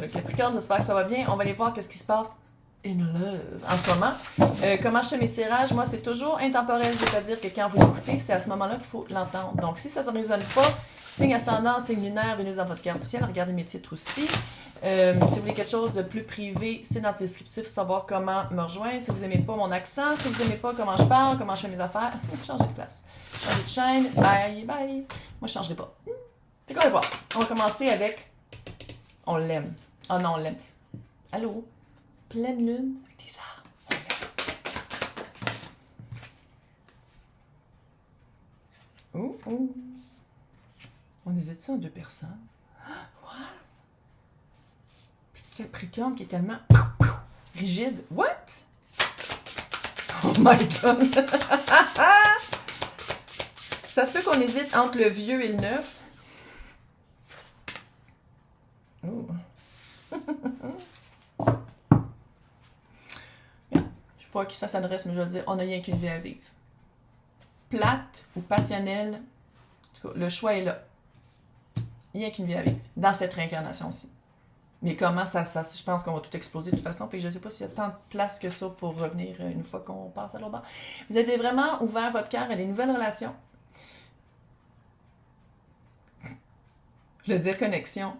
Le Capricorne, j'espère que ça va bien. On va aller voir qu'est-ce qui se passe in love en ce moment. Comment je fais mes tirages? Moi, c'est toujours intemporel, c'est-à-dire que quand vous l'écoutez, c'est à ce moment-là qu'il faut l'entendre. Donc, si ça ne résonne pas, signe ascendant, signe lunaire, Vénus dans votre carte du ciel, regardez mes titres aussi. Si vous voulez quelque chose de plus privé, c'est dans le descriptif, savoir comment me rejoindre. Si vous n'aimez pas mon accent, si vous n'aimez pas comment je parle, comment je fais mes affaires, changez de place. Changez de chaîne, bye, bye. Moi, je ne changerai pas. Fait qu'on va voir. On va commencer avec... On l'aime. Oh non, on l'aime. Allô? Pleine lune avec des arbres. On hésite-tu en deux personnes? What? Puis Capricorne qui est tellement rigide. What? Oh my God! Ça se peut qu'on hésite entre le vieux et le neuf. Oh. Je sais pas à qui ça s'adresse, mais je vais dire, on n'a rien qu'une vie à vivre. Plate ou passionnelle, en tout cas, le choix est là. Rien qu'une vie à vivre, dans cette réincarnation-ci. Mais comment ça je pense qu'on va tout exploser de toute façon, puis je ne sais pas s'il y a tant de place que ça pour revenir une fois qu'on passe à l'autre bord. Vous avez vraiment ouvert votre cœur à des nouvelles relations. Je veux dire connexion.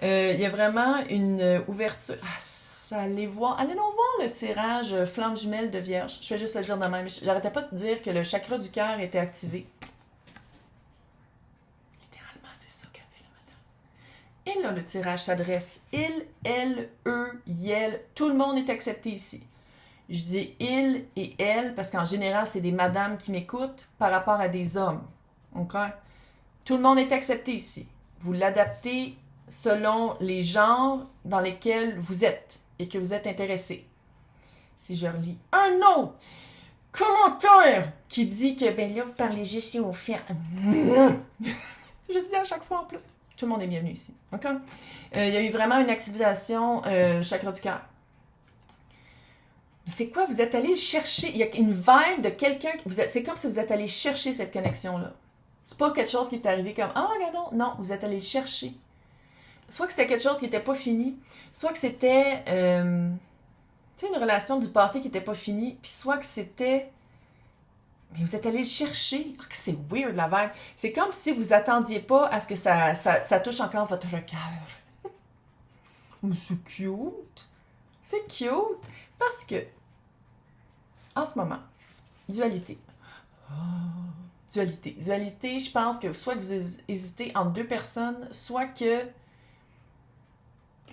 Il y a vraiment une ouverture. Allez donc voir le tirage flamme jumelle de Vierge. Je vais juste le dire de même. J'arrêtais pas de dire que le chakra du cœur était activé. Littéralement, c'est ça qu'a fait la madame. Et là, le tirage s'adresse il, elle, eux, yel. Tout le monde est accepté ici. Je dis il et elle parce qu'en général, c'est des madames qui m'écoutent par rapport à des hommes. OK? Tout le monde est accepté ici. Vous l'adaptez selon les genres dans lesquels vous êtes et que vous êtes intéressé. Si je relis un autre commentaire qui dit que, ben là, vous parlez juste aux femmes. Je le dis à chaque fois en plus. Tout le monde est bienvenu ici. OK? Il y a eu vraiment une activation chakra du cœur. C'est quoi? Vous êtes allé le chercher. Il y a une vibe de quelqu'un. C'est comme si vous êtes allé chercher cette connexion-là. C'est pas quelque chose qui est arrivé comme « Ah, regardons! » Non, vous êtes allé le chercher. Soit que c'était quelque chose qui n'était pas fini, soit que c'était une relation du passé qui n'était pas finie, puis soit que c'était... Mais vous êtes allé le chercher. Ah, que c'est weird, la vibe. C'est comme si vous attendiez pas à ce que ça touche encore votre cœur. Mais c'est cute! C'est cute! Parce que, en ce moment, dualité. Dualité, je pense que soit vous hésitez entre deux personnes, soit que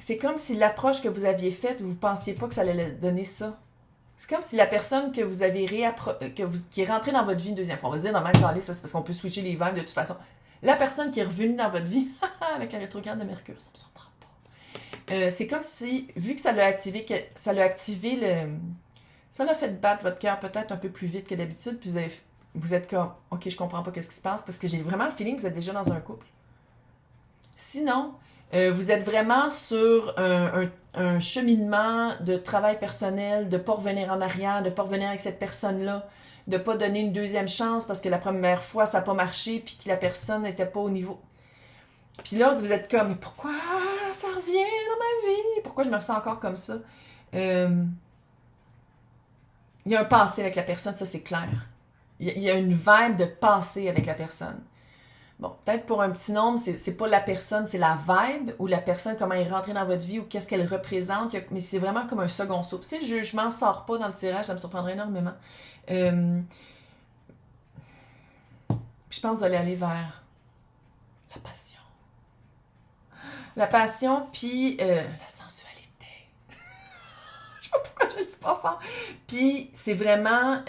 c'est comme si l'approche que vous aviez faite, vous ne pensiez pas que ça allait donner ça. C'est comme si la personne que vous avez qui est rentrée dans votre vie une deuxième fois, on va dire dans le même genre, ça c'est parce qu'on peut switcher les vibes de toute façon. La personne qui est revenue dans votre vie, avec la rétrograde de Mercure, ça me surprend pas. C'est comme si, vu que ça l'a activé ça l'a fait battre votre cœur peut-être un peu plus vite que d'habitude, puis vous êtes comme, OK, je comprends pas qu'est-ce qui se passe, parce que j'ai vraiment le feeling que vous êtes déjà dans un couple. Sinon, vous êtes vraiment sur un cheminement de travail personnel, de ne pas revenir en arrière, de ne pas revenir avec cette personne-là, de ne pas donner une deuxième chance parce que la première fois, ça n'a pas marché, puis que la personne n'était pas au niveau. Puis là, vous êtes comme, mais pourquoi ça revient dans ma vie? Pourquoi je me ressens encore comme ça? Il y a un passé avec la personne, ça c'est clair. Il y a une vibe de passé avec la personne. Bon, peut-être pour un petit nombre, c'est pas la personne, c'est la vibe, ou la personne, comment elle est rentrée dans votre vie, ou qu'est-ce qu'elle représente, mais c'est vraiment comme un second saut. Si le jugement sort pas dans le tirage, ça me surprendrait énormément. Puis je pense que vous allez aller vers la passion. La passion, puis la sensualité. Je sais pas pourquoi je le dis pas fort. Puis c'est vraiment...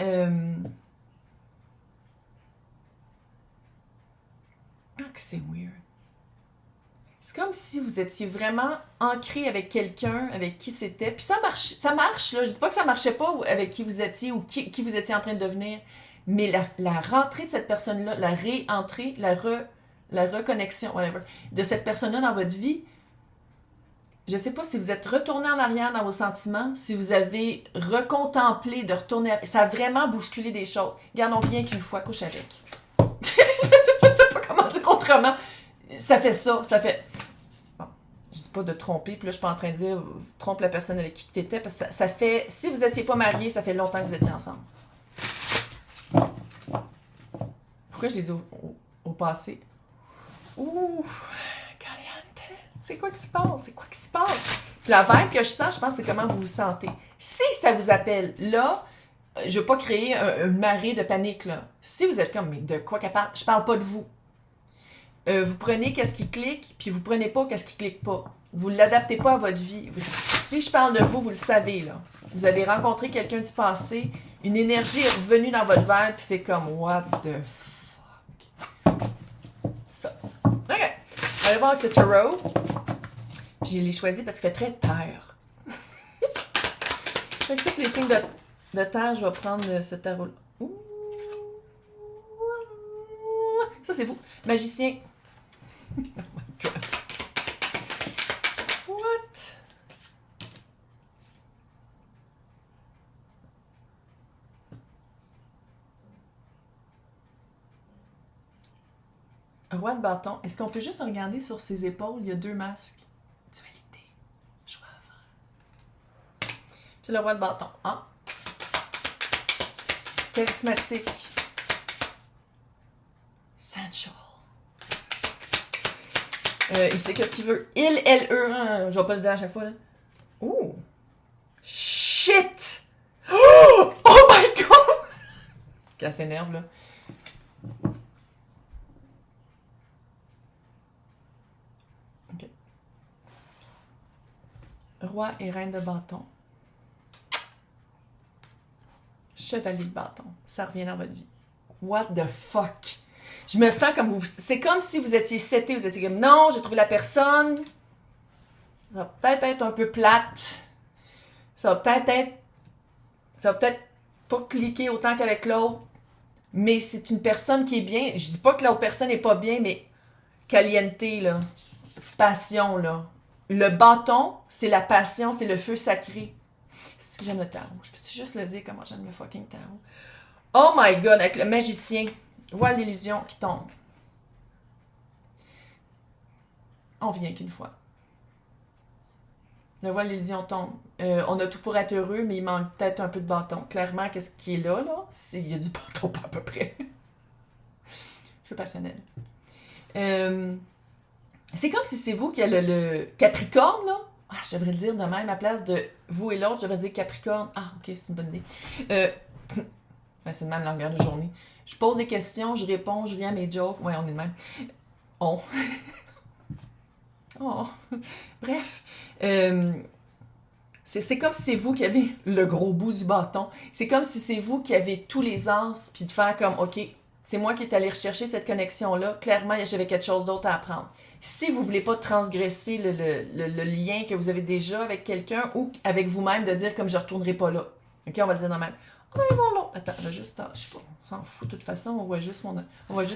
que c'est weird. C'est comme si vous étiez vraiment ancré avec quelqu'un avec qui c'était. Puis ça marche, là. Je dis pas que ça marchait pas avec qui vous étiez ou qui vous étiez en train de devenir. Mais la rentrée de cette personne-là, la réentrée, la reconnexion, whatever, de cette personne-là dans votre vie, je sais pas si vous êtes retourné en arrière dans vos sentiments, si vous avez recontemplé de retourner... Ça a vraiment bousculé des choses. Regarde, on vient qu'une fois, couche avec. Je ne sais pas comment dire autrement. Ça fait ça, ça fait... Bon. pas de tromper. Puis là, je suis pas en train de dire trompe la personne avec qui tu étais. Parce que ça fait. Si vous étiez pas mariés, ça fait longtemps que vous étiez ensemble. Pourquoi je l'ai dit au passé? Ouh! Caliente! C'est quoi qui se passe? C'est quoi qui se passe? Puis la vibe que je sens, je pense, c'est comment vous vous sentez. Si ça vous appelle là, je veux pas créer une marée de panique, là. Si vous êtes comme, mais de quoi qu'elle parle? Je parle pas de vous. Vous prenez qu'est-ce qui clique, puis vous prenez pas qu'est-ce qui clique pas. Vous l'adaptez pas à votre vie. Si je parle de vous, vous le savez, là. Vous avez rencontré quelqu'un du passé, une énergie est revenue dans votre verre, puis c'est comme, what the fuck? Ça. OK. On va aller voir avec le tarot. Puis je l'ai choisi parce qu'il fait très terre. Fait que tous les signes de terre, je vais prendre ce tarot-là. Ça, c'est vous. Magicien. Oh my God. What? Roi de bâton. Est-ce qu'on peut juste regarder sur ses épaules? Il y a 2 masques. Dualité. Choix avant. Puis le roi de bâton. Hein? Charismatique. Sensual. Il sait qu'est-ce qu'il veut. Il, elle, eux. Hein, je vais pas le dire à chaque fois. Là. Oh! Shit! Oh my God! Elle s'énerve, là. OK. Roi et reine de bâton. Chevalier de bâton. Ça revient dans votre vie. What the fuck? Je me sens comme vous... C'est comme si vous étiez seté, vous étiez comme, non, j'ai trouvé la personne. Ça va peut-être être un peu plate. Ça va peut-être pas cliquer autant qu'avec l'autre. Mais c'est une personne qui est bien. Je dis pas que l'autre personne est pas bien, mais caliente, là. Passion, là. Le bâton, c'est la passion, c'est le feu sacré. C'est que j'aime le tarot. Je peux-tu juste le dire comment j'aime le fucking tarot? Oh my God, avec le magicien. Voile d'illusion qui tombe. On vient qu'une fois. Le voile d'illusion tombe. On a tout pour être heureux, mais il manque peut-être un peu de bâton. Clairement, qu'est-ce qui est là? Il y a du bâton pas à peu près. Je suis passionnelle. C'est comme si c'est vous qui avez le Capricorne, là. Ah, je devrais le dire de même, à place de vous et l'autre, je devrais dire Capricorne. Ah, ok, c'est une bonne idée. C'est de même longueur de journée. Je pose des questions, je réponds, je viens à mes jokes. Ouais, on est de même. On. Oh. Bref. C'est comme si c'est vous qui avez le gros bout du bâton. C'est comme si c'est vous qui avez tous les as, puis de faire comme, OK, c'est moi qui est allé rechercher cette connexion-là. Clairement, j'avais quelque chose d'autre à apprendre. Si vous voulez pas transgresser le lien que vous avez déjà avec quelqu'un ou avec vous-même, de dire comme je retournerai pas là. OK, on va le dire normal. On va aller voir l'autre. Attends, là, juste, je sais pas, on s'en fout de toute façon. On voit juste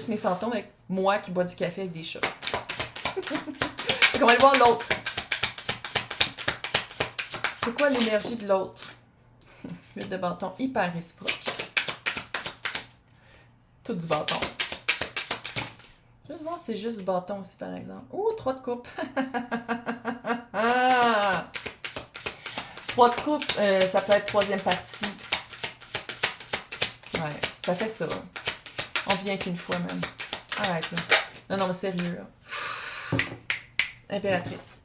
mes fantômes avec moi qui bois du café avec des chats. Donc, on va aller voir l'autre. C'est quoi l'énergie de l'autre? 8 de bâton, hyper réciproque. Tout du bâton. Je vais voir si c'est juste du bâton aussi, par exemple. Oh, 3 de coupe. 3 de coupe, ça peut être 3e partie. Ouais, ça fait ça. On vient qu'une fois, même. Arrête, là. Non, mais sérieux, là. Impératrice.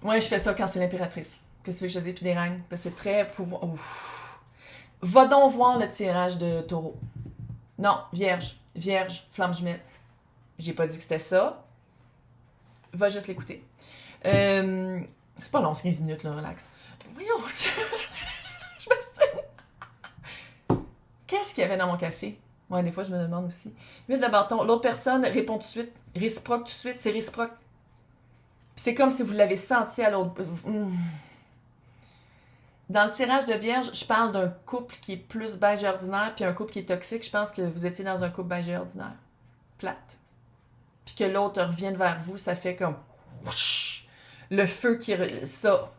Ouais, je fais ça quand c'est l'impératrice. Qu'est-ce que je te dis? Puis des reines. Parce que c'est très pouvoir. Ouf. Va donc voir le tirage de taureau. Non, vierge. Vierge, flamme jumelle. J'ai pas dit que c'était ça. Va juste l'écouter. C'est pas long, c'est 15 minutes, là, relax. Voyons. Je me suis... Qu'est-ce qu'il y avait dans mon café? Ouais, des fois, je me demande aussi. 8 de bâton. L'autre personne répond tout de suite. Réciproque tout de suite. C'est réciproque. C'est comme si vous l'avez senti à l'autre. Dans le tirage de Vierge, je parle d'un couple qui est plus beige ordinaire puis un couple qui est toxique. Je pense que vous étiez dans un couple beige ordinaire. Plate. Puis que l'autre revienne vers vous, ça fait comme... Le feu qui... Ça.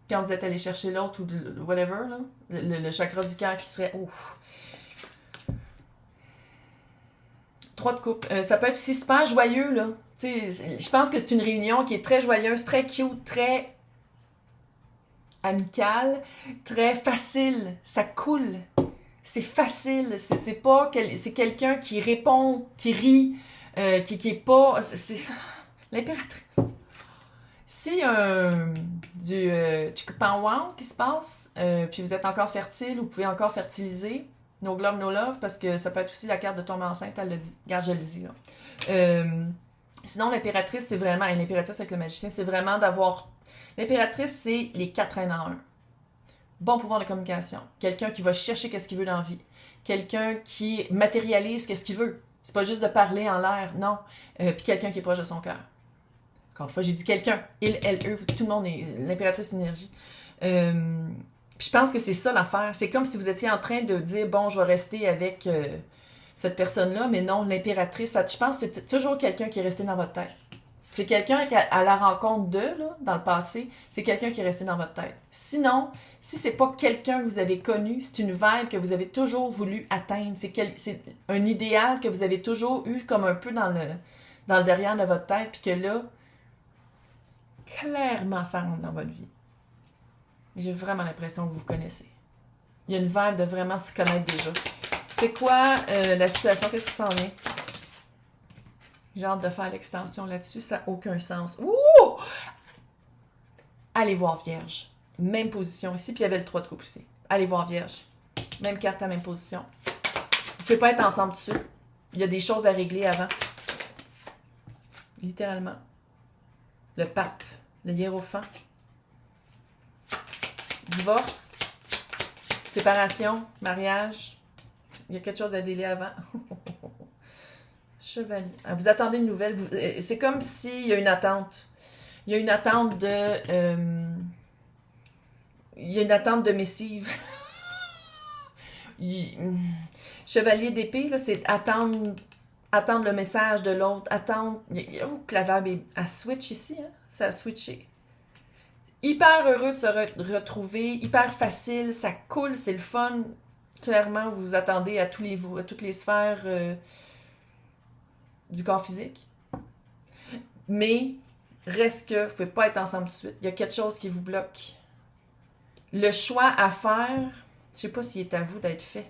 Quand vous êtes allé chercher l'autre ou whatever, là, le chakra du cœur qui serait... 3 de coupe. Ça peut être aussi super joyeux, là. Tu sais, je pense que c'est une réunion qui est très joyeuse, très cute, très amicale, très facile. Ça coule. C'est facile. C'est pas... C'est quelqu'un qui répond, qui rit, qui est pas... C'est l'impératrice. S'il y a du Chikapanwan qui se passe, puis vous êtes encore fertile, vous pouvez encore fertiliser, no glove, no love, parce que ça peut être aussi la carte de tomber enceinte, elle le dit. Regarde, je le dis, là. Sinon, l'impératrice, c'est vraiment... Et l'impératrice avec le magicien, c'est vraiment d'avoir... L'impératrice, c'est les 4 reines en un. Bon pouvoir de communication. Quelqu'un qui va chercher qu'est-ce qu'il veut dans la vie. Quelqu'un qui matérialise qu'est-ce qu'il veut. C'est pas juste de parler en l'air, non. Puis quelqu'un qui est proche de son cœur. Encore une fois, j'ai dit quelqu'un. Il, elle, eux, tout le monde est... L'impératrice énergie. Puis je pense que c'est ça l'affaire. C'est comme si vous étiez en train de dire, bon, je vais rester avec cette personne-là, mais non, l'impératrice, je pense que c'est toujours quelqu'un qui est resté dans votre tête. C'est quelqu'un à la rencontre d'eux, là, dans le passé, c'est quelqu'un qui est resté dans votre tête. Sinon, si c'est pas quelqu'un que vous avez connu, c'est une vibe que vous avez toujours voulu atteindre. C'est un idéal que vous avez toujours eu comme un peu dans le derrière de votre tête, puis que là, clairement, ça rentre dans votre vie. J'ai vraiment l'impression que vous vous connaissez. Il y a une vibe de vraiment se connaître déjà. C'est quoi la situation? Qu'est-ce qui s'en est? J'ai hâte de faire l'extension là-dessus. Ça n'a aucun sens. Ouh! Allez voir Vierge. Même position ici. Puis il y avait le 3 de coupe aussi. Allez voir Vierge. Même carte à même position. Vous ne pouvez pas être ensemble dessus. Il y a des choses à régler avant. Littéralement. Le pape. Le hiérophant. Divorce. Séparation. Mariage. Il y a quelque chose à délai avant. Chevalier. Vous attendez une nouvelle. C'est comme s'il y a une attente. Il y a une attente de... il y a une attente de missive. Chevalier d'épée, là, c'est attendre le message de l'autre. Attendre... Oh, que la verbe est à switch ici. Hein? Ça a switché. Hyper heureux de se retrouver. Hyper facile. Ça coule. C'est le fun. Clairement, vous vous attendez à toutes les sphères... du corps physique. Mais, reste que vous ne pouvez pas être ensemble tout de suite. Il y a quelque chose qui vous bloque. Le choix à faire, je ne sais pas s'il est à vous d'être fait.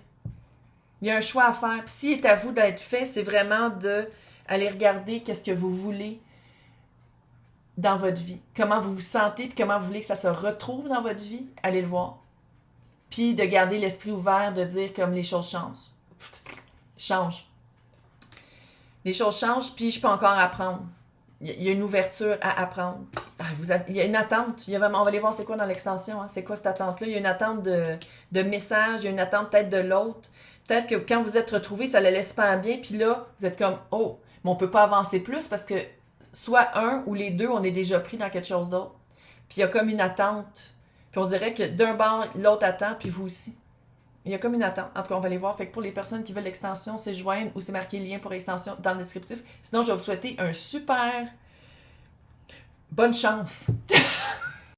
Il y a un choix à faire. Puis s'il est à vous d'être fait, c'est vraiment d'aller regarder qu'est-ce que vous voulez dans votre vie. Comment vous vous sentez, puis comment vous voulez que ça se retrouve dans votre vie. Allez le voir. Puis de garder l'esprit ouvert, de dire comme les choses changent. Changent. Les choses changent, puis je peux encore apprendre. Il y a une ouverture à apprendre. Il y a une attente. On va aller voir c'est quoi dans l'extension. Hein? C'est quoi cette attente-là? Il y a une attente de message, il y a une attente peut-être de l'autre. Peut-être que quand vous êtes retrouvés, ça allait super bien, puis là, vous êtes comme « Oh, mais on peut pas avancer plus parce que soit un ou les deux, on est déjà pris dans quelque chose d'autre. » Puis il y a comme une attente. Puis on dirait que d'un bord, l'autre attend, puis vous aussi. Il y a comme une attente. En tout cas, on va aller voir. Fait que pour les personnes qui veulent l'extension, c'est joindre ou c'est marqué lien pour l'extension dans le descriptif. Sinon, je vais vous souhaiter un super bonne chance.